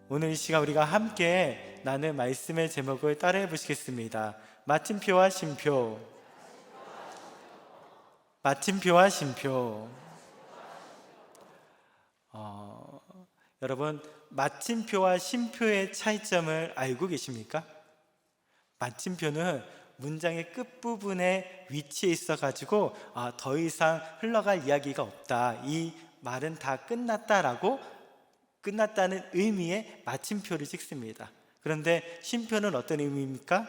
오늘 이 시간 우리가 함께 나눈 말씀의 제목을 따라해 보시겠습니다. 마침표와 쉼표. 마침표와 쉼표. 여러분, 마침표와 쉼표의 차이점을 알고 계십니까? 마침표는 문장의 끝부분에 위치해 있어 가지고 더 이상 흘러갈 이야기가 없다, 이 말은 다 끝났다는 의미의 마침표를 찍습니다. 그런데 쉼표는 어떤 의미입니까?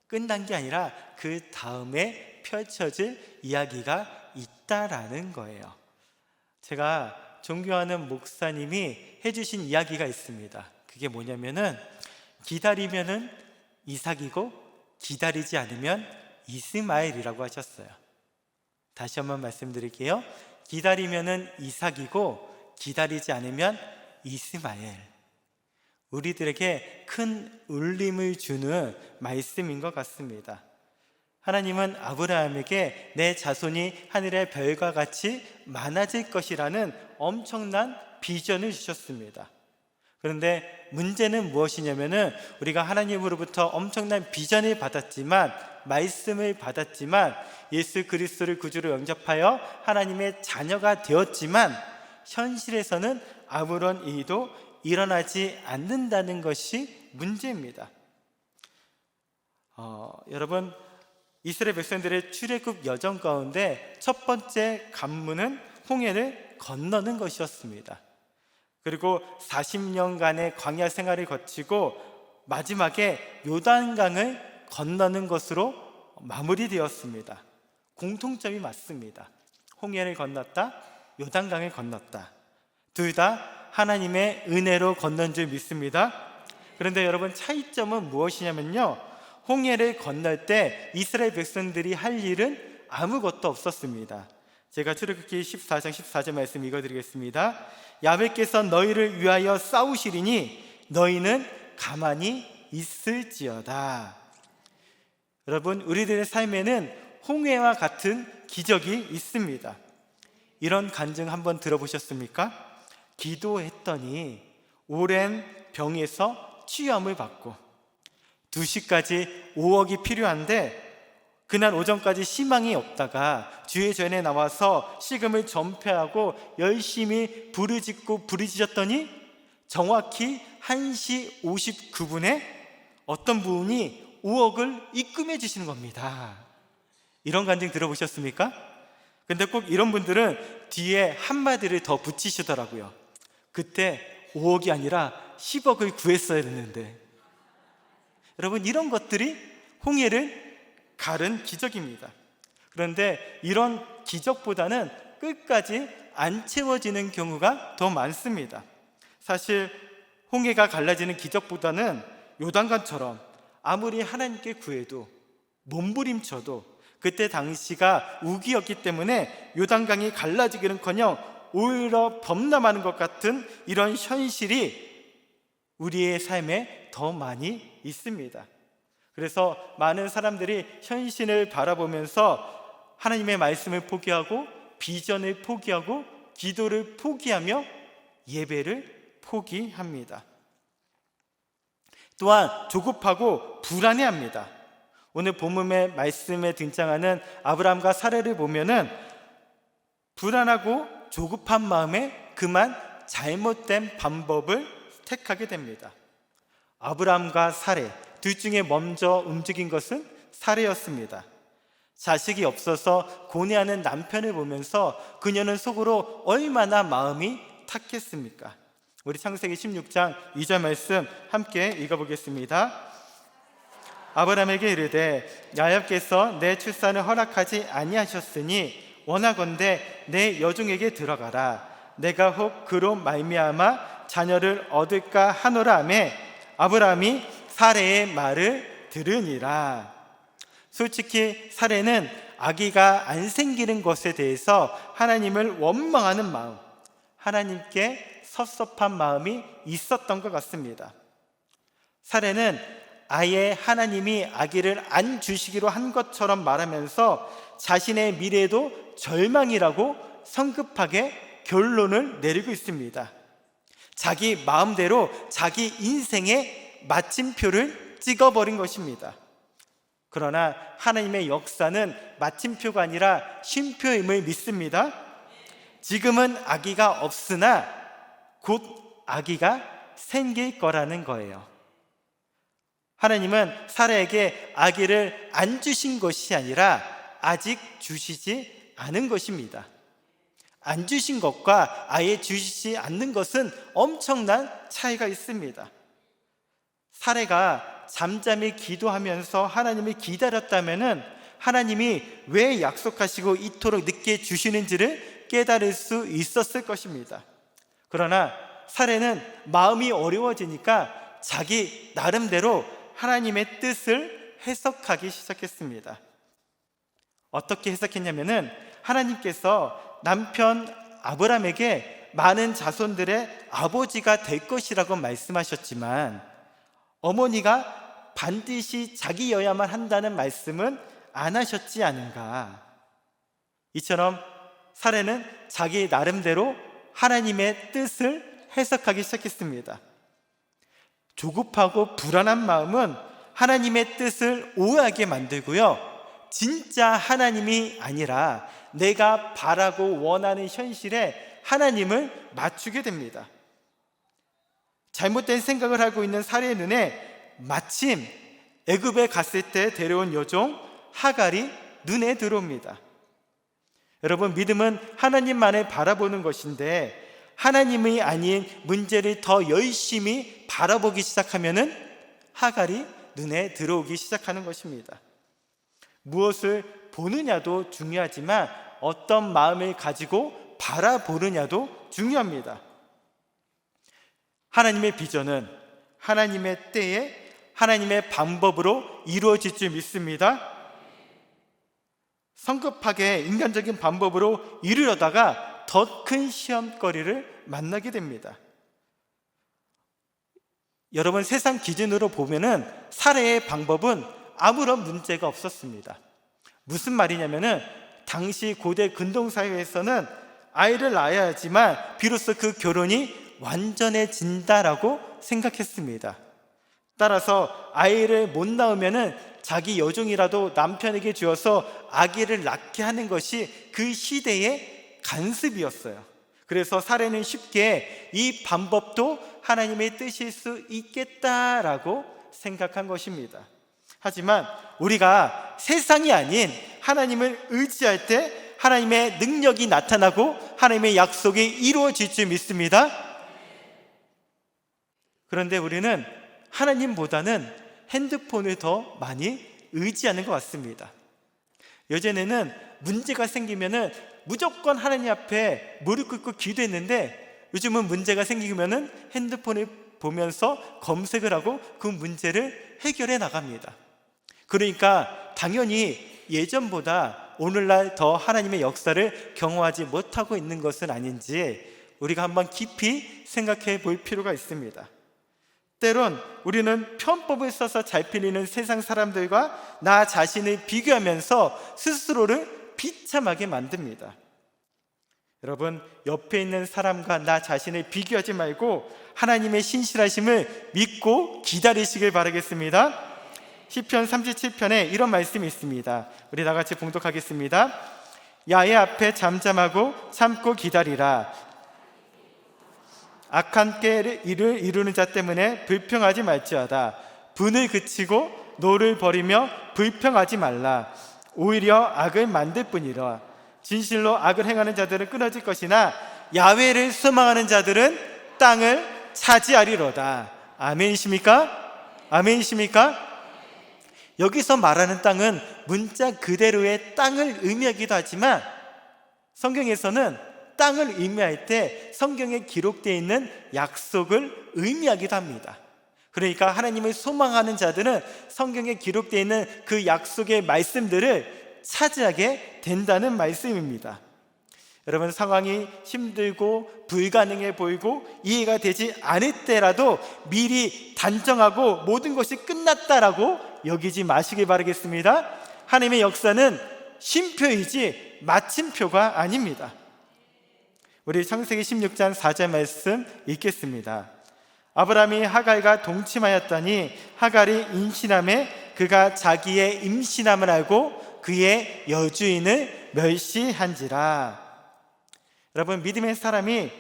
끝난 게 아니라 그 다음에 펼쳐질 이야기가 있다라는 거예요. 제가 존경하는 목사님이 해주신 이야기가 있습니다. 그게 뭐냐면은, 기다리면은 이삭이고 기다리지 않으면 이스마엘이라고 하셨어요. 다시 한번 말씀드릴게요. 기다리면은 이삭이고 기다리지 않으면 이스마엘. 우리들에게 큰 울림을 주는 말씀인 것 같습니다. 하나님은 아브라함에게 내 자손이 하늘의 별과 같이 많아질 것이라는 엄청난 비전을 주셨습니다. 그런데 문제는 무엇이냐면은, 우리가 하나님으로부터 엄청난 비전을 받았지만, 말씀을 받았지만, 예수 그리스도를 구주로 영접하여 하나님의 자녀가 되었지만, 현실에서는 아무런 일도 일어나지 않는다는 것이 문제입니다. 여러분, 이스라엘 백성들의 출애굽 여정 가운데 첫 번째 관문은 홍해를 건너는 것이었습니다. 그리고 40년간의 광야 생활을 거치고 마지막에 요단강을 건너는 것으로 마무리되었습니다. 공통점이 맞습니다. 홍해를 건넜다, 요단강을 건넜다. 둘 다 하나님의 은혜로 건넌 줄 믿습니다. 그런데 여러분, 차이점은 무엇이냐면요, 홍해를 건널 때 이스라엘 백성들이 할 일은 아무것도 없었습니다. 제가 출애굽기 14장 14절 말씀 읽어드리겠습니다. 야훼께서 너희를 위하여 싸우시리니 너희는 가만히 있을지어다. 여러분, 우리들의 삶에는 홍해와 같은 기적이 있습니다. 이런 간증 한번 들어보셨습니까? 기도했더니 오랜 병에서 치유함을 받고 2시까지 5억이 필요한데 그날 오전까지 희망이 없다가 주의 전에 나와서 식음을 전폐하고 열심히 부르짖고 부르짖었더니 정확히 1시 59분에 어떤 분이 5억을 입금해 주시는 겁니다. 이런 간증 들어보셨습니까? 근데 꼭 이런 분들은 뒤에 한마디를 더 붙이시더라고요. 그때 5억이 아니라 10억을 구했어야 했는데. 여러분, 이런 것들이 홍해를 가른 기적입니다. 그런데 이런 기적보다는 끝까지 안 채워지는 경우가 더 많습니다. 사실 홍해가 갈라지는 기적보다는 요단강처럼 아무리 하나님께 구해도 몸부림쳐도 그때 당시가 우기였기 때문에 요단강이 갈라지기는커녕 오히려 범람하는 것 같은 이런 현실이 우리의 삶에 더 많이 있습니다. 그래서 많은 사람들이 현실을 바라보면서 하나님의 말씀을 포기하고 비전을 포기하고 기도를 포기하며 예배를 포기합니다. 또한 조급하고 불안해합니다. 오늘 본문의 말씀에 등장하는 아브라함과 사레를 보면은 불안하고 조급한 마음에 그만 잘못된 방법을 택하게 됩니다. 아브라함과 사레 둘 중에 먼저 움직인 것은 사레였습니다. 자식이 없어서 고뇌하는 남편을 보면서 그녀는 속으로 얼마나 마음이 탁했습니까? 우리 창세기 16장 2절 말씀 함께 읽어보겠습니다. 아브라함에게 이르되 야훼께서 내 출산을 허락하지 아니하셨으니 원하건대 내 여종에게 들어가라. 내가 혹 그로 말미암아 자녀를 얻을까 하노라 하매 아브라함이 사레의 말을 들으니라. 솔직히 사레는 아기가 안 생기는 것에 대해서 하나님을 원망하는 마음, 하나님께 섭섭한 마음이 있었던 것 같습니다. 사레는 아예 하나님이 아기를 안 주시기로 한 것처럼 말하면서 자신의 미래도 절망이라고 성급하게 결론을 내리고 있습니다. 자기 마음대로 자기 인생의 마침표를 찍어버린 것입니다. 그러나 하나님의 역사는 마침표가 아니라 쉼표임을 믿습니다. 지금은 아기가 없으나 곧 아기가 생길 거라는 거예요. 하나님은 사라에게 아기를 안 주신 것이 아니라 아직 주시지 않은 것입니다. 안 주신 것과 아예 주시지 않는 것은 엄청난 차이가 있습니다. 사라가 잠잠히 기도하면서 하나님을 기다렸다면 하나님이 왜 약속하시고 이토록 늦게 주시는지를 깨달을 수 있었을 것입니다. 그러나 사라는 마음이 어려워지니까 자기 나름대로 하나님의 뜻을 해석하기 시작했습니다. 어떻게 해석했냐면은 하나님께서 남편 아브람에게 많은 자손들의 아버지가 될 것이라고 말씀하셨지만 어머니가 반드시 자기여야만 한다는 말씀은 안 하셨지 않은가. 이처럼 사라는 자기 나름대로 하나님의 뜻을 해석하기 시작했습니다. 조급하고 불안한 마음은 하나님의 뜻을 오해하게 만들고요, 진짜 하나님이 아니라 내가 바라고 원하는 현실에 하나님을 맞추게 됩니다. 잘못된 생각을 하고 있는 사라의 눈에 마침 애굽에 갔을 때 데려온 여종 하갈이 눈에 들어옵니다. 여러분, 믿음은 하나님만을 바라보는 것인데 하나님이 아닌 문제를 더 열심히 바라보기 시작하면은 하갈이 눈에 들어오기 시작하는 것입니다. 무엇을 보느냐도 중요하지만 어떤 마음을 가지고 바라보느냐도 중요합니다. 하나님의 비전은 하나님의 때에 하나님의 방법으로 이루어질 줄 믿습니다. 성급하게 인간적인 방법으로 이루려다가 더 큰 시험거리를 만나게 됩니다. 여러분, 세상 기준으로 보면은 사라의 방법은 아무런 문제가 없었습니다. 무슨 말이냐면은 당시 고대 근동사회에서는 아이를 낳아야 하지만 비로소 그 결혼이 완전해진다라고 생각했습니다. 따라서 아이를 못 낳으면은 자기 여종이라도 남편에게 주어서 아기를 낳게 하는 것이 그 시대의 간습이었어요. 그래서 사라는 쉽게 이 방법도 하나님의 뜻일 수 있겠다라고 생각한 것입니다. 하지만 우리가 세상이 아닌 하나님을 의지할 때 하나님의 능력이 나타나고 하나님의 약속이 이루어질 줄 믿습니다. 그런데 우리는 하나님보다는 핸드폰을 더 많이 의지하는 것 같습니다. 예전에는 문제가 생기면은 무조건 하나님 앞에 무릎 꿇고 기도했는데 요즘은 문제가 생기면은 핸드폰을 보면서 검색을 하고 그 문제를 해결해 나갑니다. 그러니까 당연히 예전보다 오늘날 더 하나님의 역사를 경험하지 못하고 있는 것은 아닌지 우리가 한번 깊이 생각해 볼 필요가 있습니다. 때론 우리는 편법을 써서 잘 풀리는 세상 사람들과 나 자신을 비교하면서 스스로를 비참하게 만듭니다. 여러분, 옆에 있는 사람과 나 자신을 비교하지 말고 하나님의 신실하심을 믿고 기다리시길 바라겠습니다. 시편 37편에 이런 말씀이 있습니다. 우리 다 같이 봉독하겠습니다. 야훼 앞에 잠잠하고 참고 기다리라. 악한 깨를 이루는 자 때문에 불평하지 말지어다. 분을 그치고 노를 버리며 불평하지 말라. 오히려 악을 만들 뿐이라. 진실로 악을 행하는 자들은 끊어질 것이나 야훼를 소망하는 자들은 땅을 차지하리로다. 아멘이십니까? 아멘이십니까? 여기서 말하는 땅은 문자 그대로의 땅을 의미하기도 하지만 성경에서는 땅을 의미할 때 성경에 기록되어 있는 약속을 의미하기도 합니다. 그러니까 하나님을 소망하는 자들은 성경에 기록되어 있는 그 약속의 말씀들을 차지하게 된다는 말씀입니다. 여러분, 상황이 힘들고 불가능해 보이고 이해가 되지 않을 때라도 미리 단정하고 모든 것이 끝났다라고 여기지 마시길 바라겠습니다. 하나님의 역사는 쉼표이지 마침표가 아닙니다. 우리 창세기 16장 4절 말씀 읽겠습니다. 아브라함이 하갈과 동침하였더니 하갈이 임신함에 그가 자기의 임신함을 알고 그의 여주인을 멸시한지라. 여러분, 믿음의 사람이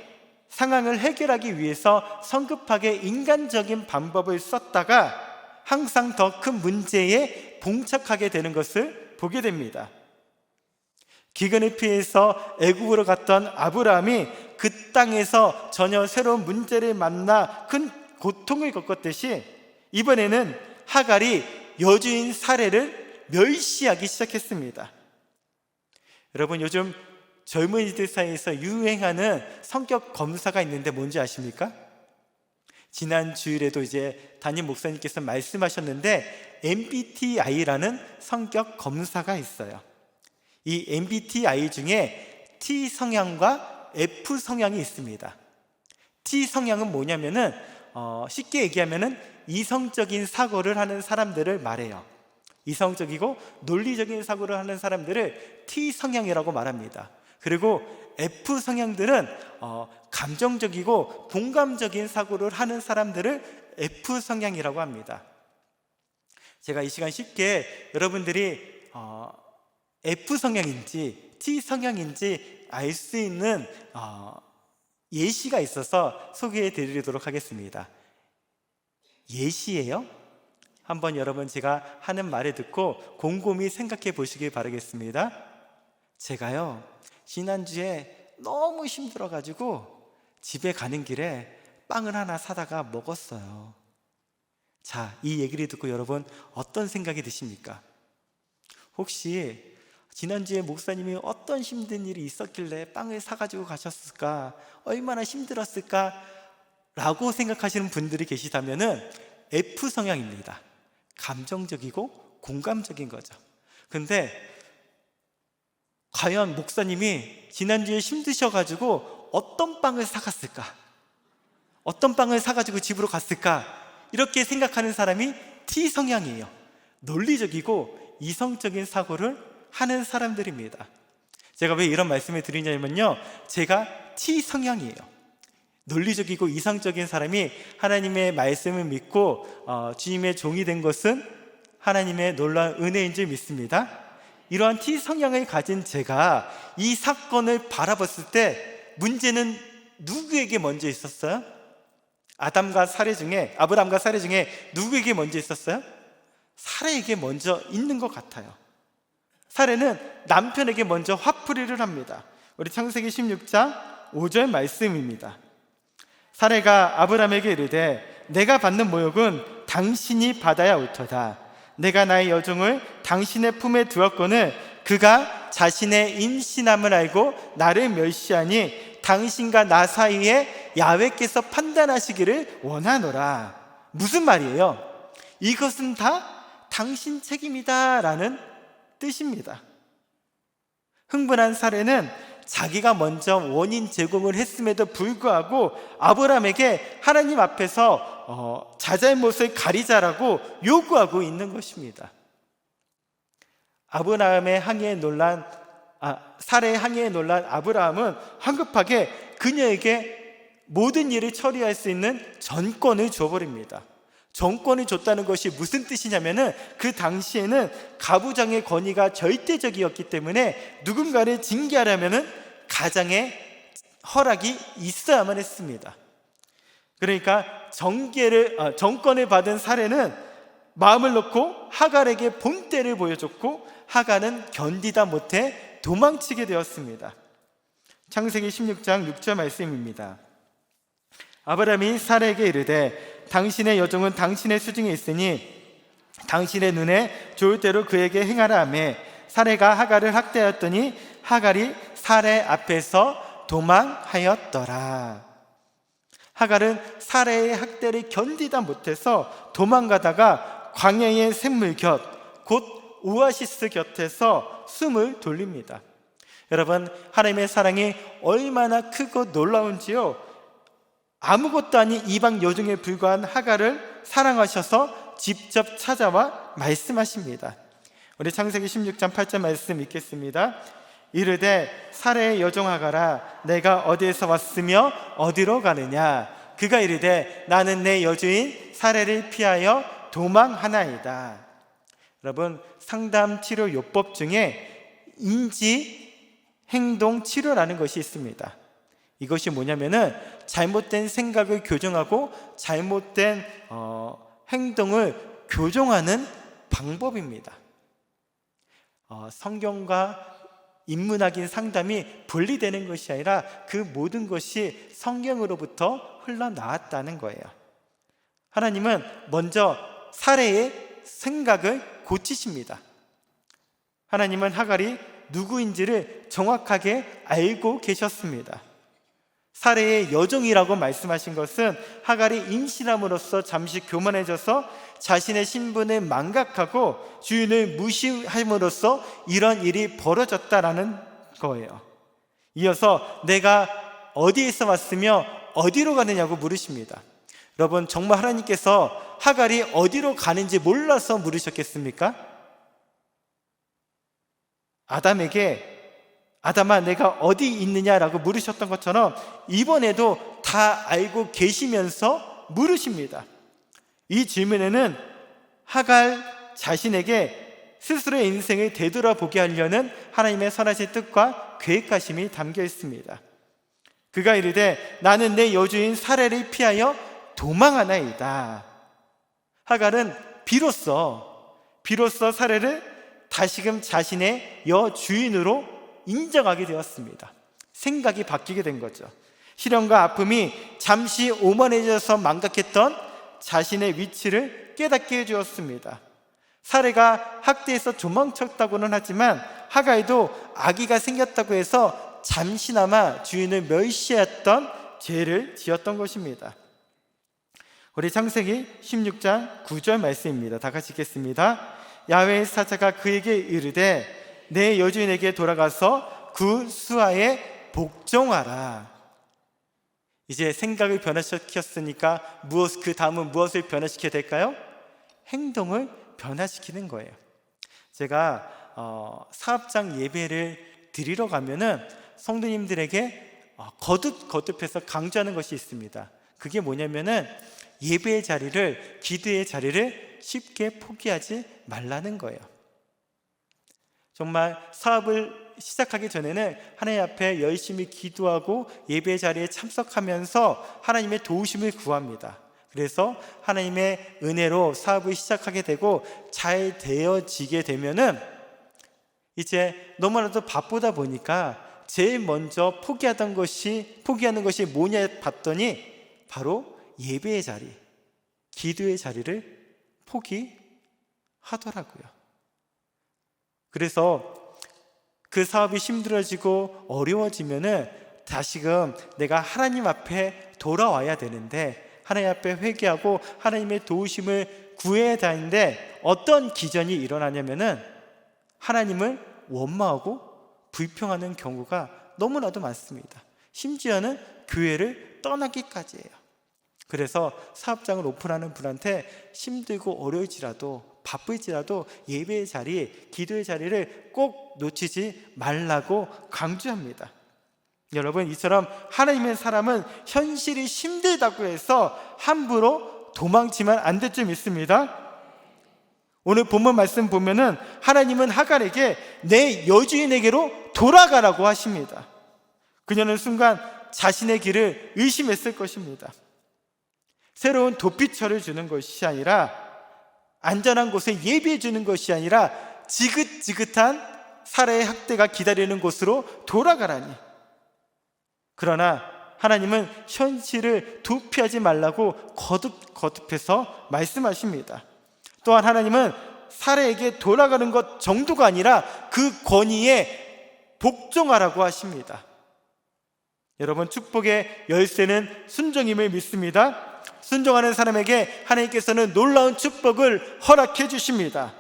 상황을 해결하기 위해서 성급하게 인간적인 방법을 썼다가 항상 더 큰 문제에 봉착하게 되는 것을 보게 됩니다. 기근을 피해서 애굽으로 갔던 아브라함이 그 땅에서 전혀 새로운 문제를 만나 큰 고통을 겪었듯이 이번에는 하갈이 여주인 사레를 멸시하기 시작했습니다. 여러분, 요즘 젊은이들 사이에서 유행하는 성격 검사가 있는데 뭔지 아십니까? 지난 주일에도 이제 담임 목사님께서 말씀하셨는데 MBTI라는 성격 검사가 있어요. 이 MBTI 중에 T 성향과 F 성향이 있습니다. T 성향은 뭐냐면은 쉽게 얘기하면은 이성적인 사고를 하는 사람들을 말해요. 이성적이고 논리적인 사고를 하는 사람들을 T 성향이라고 말합니다. 그리고 F 성향들은 감정적이고 공감적인 사고를 하는 사람들을 F 성향이라고 합니다. 제가 이 시간 쉽게 여러분들이 F 성향인지 T 성향인지 알 수 있는 예시가 있어서 소개해 드리도록 하겠습니다. 예시예요? 한번 여러분 제가 하는 말을 듣고 곰곰이 생각해 보시길 바라겠습니다. 제가요, 지난주에 너무 힘들어가지고 집에 가는 길에 빵을 하나 사다가 먹었어요. 자, 이 얘기를 듣고 여러분 어떤 생각이 드십니까? 혹시 지난주에 목사님이 어떤 힘든 일이 있었길래 빵을 사가지고 가셨을까? 얼마나 힘들었을까? 라고 생각하시는 분들이 계시다면은 F 성향입니다. 감정적이고 공감적인 거죠. 근데 과연 목사님이 지난주에 힘드셔가지고 어떤 빵을 사갔을까? 어떤 빵을 사가지고 집으로 갔을까? 이렇게 생각하는 사람이 T 성향이에요. 논리적이고 이성적인 사고를 하는 사람들입니다. 제가 왜 이런 말씀을 드리냐면요, 제가 T 성향이에요. 논리적이고 이성적인 사람이 하나님의 말씀을 믿고 주님의 종이 된 것은 하나님의 놀라운 은혜인 줄 믿습니다. 이러한 T 성향을 가진 제가 이 사건을 바라봤을 때 문제는 누구에게 먼저 있었어요? 아브람과 사례 중에 누구에게 먼저 있었어요? 사례에게 먼저 있는 것 같아요. 사례는 남편에게 먼저 화풀이를 합니다. 우리 창세기 16장 5절 말씀입니다. 사례가 아브람에게 이르되 내가 받는 모욕은 당신이 받아야 옳도다. 내가 나의 여종을 당신의 품에 두었거늘 그가 자신의 임신함을 알고 나를 멸시하니 당신과 나 사이에 야훼께서 판단하시기를 원하노라. 무슨 말이에요? 이것은 다 당신 책임이다 라는 뜻입니다. 흥분한 사례는 자기가 먼저 원인 제공을 했음에도 불구하고 아브람에게 하나님 앞에서 자잘못을 가리자라고 요구하고 있는 것입니다. 사례의 항해에 놀란 아브라함은 황급하게 그녀에게 모든 일을 처리할 수 있는 전권을 줘버립니다. 전권을 줬다는 것이 무슨 뜻이냐면은 그 당시에는 가부장의 권위가 절대적이었기 때문에 누군가를 징계하려면은 가장의 허락이 있어야만 했습니다. 그러니까 정권을 받은 사례는 마음을 놓고 하갈에게 본때를 보여줬고 하갈은 견디다 못해 도망치게 되었습니다. 창세기 16장 6절 말씀입니다. 아브람이 사례에게 이르되 당신의 여종은 당신의 수중에 있으니 당신의 눈에 좋을 대로 그에게 행하라 하매 사례가 하갈을 학대하였더니 하갈이 사례 앞에서 도망하였더라. 하갈은 사례의 학대를 견디다 못해서 도망가다가 광야의 샘물 곁, 곧 오아시스 곁에서 숨을 돌립니다. 여러분, 하나님의 사랑이 얼마나 크고 놀라운지요, 아무것도 아닌 이방 여종에 불과한 하갈을 사랑하셔서 직접 찾아와 말씀하십니다. 우리 창세기 16장 8절 말씀 읽겠습니다. 이르되 사레의 여종 하가라, 내가 어디에서 왔으며 어디로 가느냐? 그가 이르되 나는 내 여주인 사레를 피하여 도망하나이다. 여러분, 상담 치료 요법 중에 인지 행동 치료라는 것이 있습니다. 이것이 뭐냐면은 잘못된 생각을 교정하고 잘못된 행동을 교정하는 방법입니다. 성경과 인문학인 상담이 분리되는 것이 아니라 그 모든 것이 성경으로부터 흘러나왔다는 거예요. 하나님은 먼저 사레의 생각을 고치십니다. 하나님은 하갈이 누구인지를 정확하게 알고 계셨습니다. 사레의 여종이라고 말씀하신 것은 하갈이 임신함으로써 잠시 교만해져서 자신의 신분을 망각하고 주인을 무시함으로써 이런 일이 벌어졌다라는 거예요. 이어서 내가 어디에서 왔으며 어디로 가느냐고 물으십니다. 여러분, 정말 하나님께서 하갈이 어디로 가는지 몰라서 물으셨겠습니까? 아담에게 아담아 내가 어디 있느냐라고 물으셨던 것처럼 이번에도 다 알고 계시면서 물으십니다. 이 질문에는 하갈 자신에게 스스로의 인생을 되돌아보게 하려는 하나님의 선하신 뜻과 계획하심이 담겨 있습니다. 그가 이르되 나는 내 여주인 사레를 피하여 도망하나이다. 하갈은 비로소 사레를 다시금 자신의 여주인으로 인정하게 되었습니다. 생각이 바뀌게 된 거죠. 시련과 아픔이 잠시 오만해져서 망각했던 자신의 위치를 깨닫게 해주었습니다. 사레가 학대에서 도망쳤다고는 하지만 하갈도 아기가 생겼다고 해서 잠시나마 주인을 멸시했던 죄를 지었던 것입니다. 우리 창세기 16장 9절 말씀입니다. 다 같이 읽겠습니다. 야훼의 사자가 그에게 이르되 내 여주인에게 돌아가서 그 수하에 복종하라. 이제 생각을 변화시켰으니까 그 다음은 무엇을 변화시켜야 될까요? 행동을 변화시키는 거예요. 제가 사업장 예배를 드리러 가면은 성도님들에게 거듭해서 강조하는 것이 있습니다. 그게 뭐냐면은 예배의 자리를, 기도의 자리를 쉽게 포기하지 말라는 거예요. 정말 사업을 시작하기 전에는 하나님 앞에 열심히 기도하고 예배 자리에 참석하면서 하나님의 도우심을 구합니다. 그래서 하나님의 은혜로 사업을 시작하게 되고 잘 되어지게 되면은 이제 너무나도 바쁘다 보니까 제일 먼저 포기하는 것이 뭐냐 봤더니 바로 예배의 자리, 기도의 자리를 포기하더라고요. 그래서 그 사업이 힘들어지고 어려워지면은 다시금 내가 하나님 앞에 돌아와야 되는데, 하나님 앞에 회개하고 하나님의 도우심을 구해야 되는데 어떤 기전이 일어나냐면은 하나님을 원망하고 불평하는 경우가 너무나도 많습니다. 심지어는 교회를 떠나기까지 해요. 그래서 사업장을 오픈하는 분한테 힘들고 어려울지라도 바쁠지라도 예배의 자리, 기도의 자리를 꼭 놓치지 말라고 강조합니다. 여러분, 이처럼 하나님의 사람은 현실이 힘들다고 해서 함부로 도망치면 안 될 줄 믿습니다. 오늘 본문 말씀 보면은 하나님은 하갈에게 내 여주인에게로 돌아가라고 하십니다. 그녀는 순간 자신의 길을 의심했을 것입니다. 새로운 도피처를 주는 것이 아니라, 안전한 곳에 예비해 주는 것이 아니라 지긋지긋한 사례의 학대가 기다리는 곳으로 돌아가라니. 그러나 하나님은 현실을 도피하지 말라고 거듭해서 말씀하십니다. 또한 하나님은 사례에게 돌아가는 것 정도가 아니라 그 권위에 복종하라고 하십니다. 여러분, 축복의 열쇠는 순종임을 믿습니다. 순종하는 사람에게 하나님께서는 놀라운 축복을 허락해 주십니다.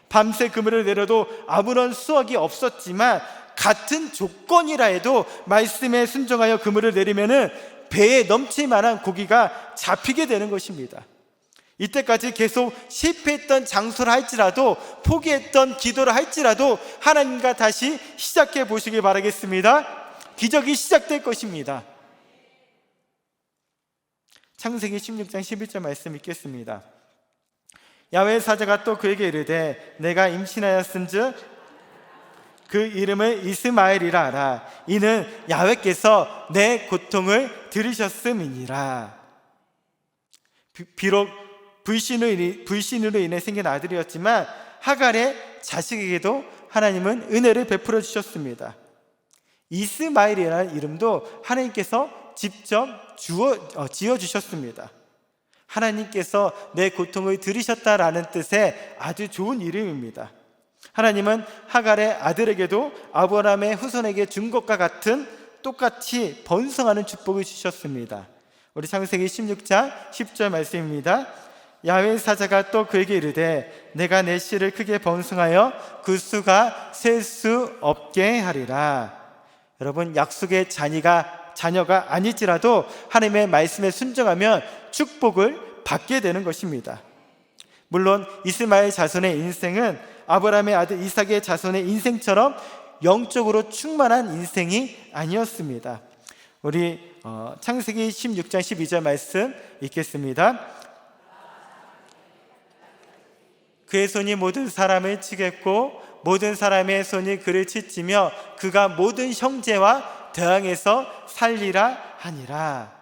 밤새 그물을 내려도 아무런 수확이 없었지만 같은 조건이라 해도 말씀에 순종하여 그물을 내리면은 배에 넘칠 만한 고기가 잡히게 되는 것입니다. 이때까지 계속 실패했던 장소를 할지라도, 포기했던 기도를 할지라도 하나님과 다시 시작해 보시길 바라겠습니다. 기적이 시작될 것입니다. 창세기 16장 11절 말씀 읽겠습니다. 야훼의 사자가 또 그에게 이르되 내가 임신하였은즉 그 이름을 이스마엘이라 하라. 이는 야훼께서 내 고통을 들으셨음이니라. 비록 불신으로 인해 생긴 아들이었지만 하갈의 자식에게도 하나님은 은혜를 베풀어 주셨습니다. 이스마엘이라는 이름도 하나님께서 직접 지어주셨습니다. 하나님께서 내 고통을 들으셨다라는 뜻의 아주 좋은 이름입니다. 하나님은 하갈의 아들에게도 아브라함의 후손에게 준 것과 같은 똑같이 번성하는 축복을 주셨습니다. 우리 창세기 16장 10절 말씀입니다. 야훼의 사자가 또 그에게 이르되 내가 내 씨를 크게 번성하여 그 수가 셀 수 없게 하리라. 여러분, 약속의 자녀가 아닐지라도 하나님의 말씀에 순종하면 축복을 받게 되는 것입니다. 물론 이스마엘 자손의 인생은 아브라함의 아들 이삭의 자손의 인생처럼 영적으로 충만한 인생이 아니었습니다. 우리 창세기 16장 12절 말씀 읽겠습니다. 그의 손이 모든 사람을 치겠고 모든 사람의 손이 그를 치치며 그가 모든 형제와 대항해서 살리라 하니라.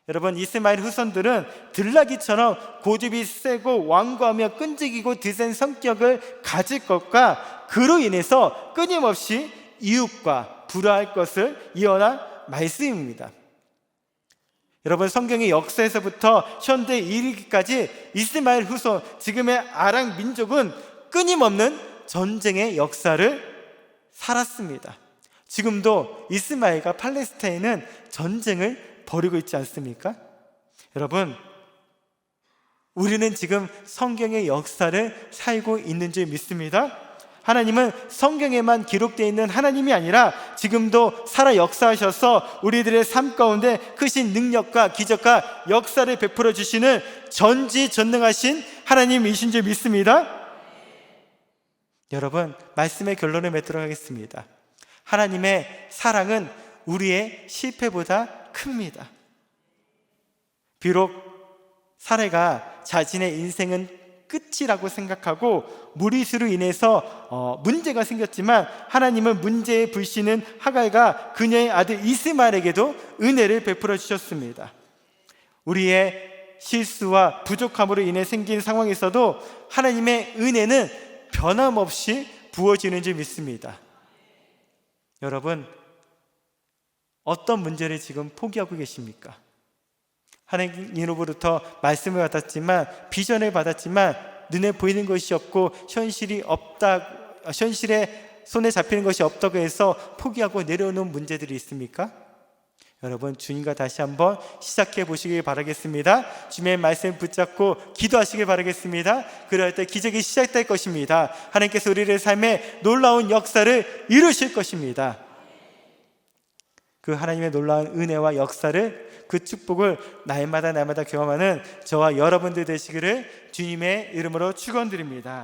여러분, 이스마엘 후손들은 들나귀처럼 고집이 세고 완고하며 끈질기고 드센 성격을 가질 것과 그로 인해서 끊임없이 이웃과 불화할 것을 예언한 말씀입니다. 여러분, 성경의 역사에서부터 현대에 이르기까지 이스마엘 후손, 지금의 아랑 민족은 끊임없는 전쟁의 역사를 살았습니다. 지금도 이스마엘과 팔레스타인은 전쟁을 벌이고 있지 않습니까? 여러분, 우리는 지금 성경의 역사를 살고 있는 줄 믿습니다. 하나님은 성경에만 기록되어 있는 하나님이 아니라 지금도 살아 역사하셔서 우리들의 삶 가운데 크신 능력과 기적과 역사를 베풀어 주시는 전지전능하신 하나님이신 줄 믿습니다. 여러분, 말씀의 결론을 맺도록 하겠습니다. 하나님의 사랑은 우리의 실패보다 큽니다. 비록 사례가 자신의 인생은 끝이라고 생각하고 무리수로 인해서 문제가 생겼지만 하나님은 문제의 불씨는 하갈과 그녀의 아들 이스마엘에게도 은혜를 베풀어 주셨습니다. 우리의 실수와 부족함으로 인해 생긴 상황에서도 하나님의 은혜는 변함없이 부어지는 줄 믿습니다. 여러분, 어떤 문제를 지금 포기하고 계십니까? 하나님으로부터 말씀을 받았지만, 비전을 받았지만 눈에 보이는 것이 없고 현실에 손에 잡히는 것이 없다고 해서 포기하고 내려오는 문제들이 있습니까? 여러분, 주님과 다시 한번 시작해 보시길 바라겠습니다. 주님의 말씀 붙잡고 기도하시길 바라겠습니다. 그럴 때 기적이 시작될 것입니다. 하나님께서 우리의 삶에 놀라운 역사를 이루실 것입니다. 그 하나님의 놀라운 은혜와 역사를, 그 축복을 날마다 경험하는 저와 여러분들 되시기를 주님의 이름으로 축원드립니다.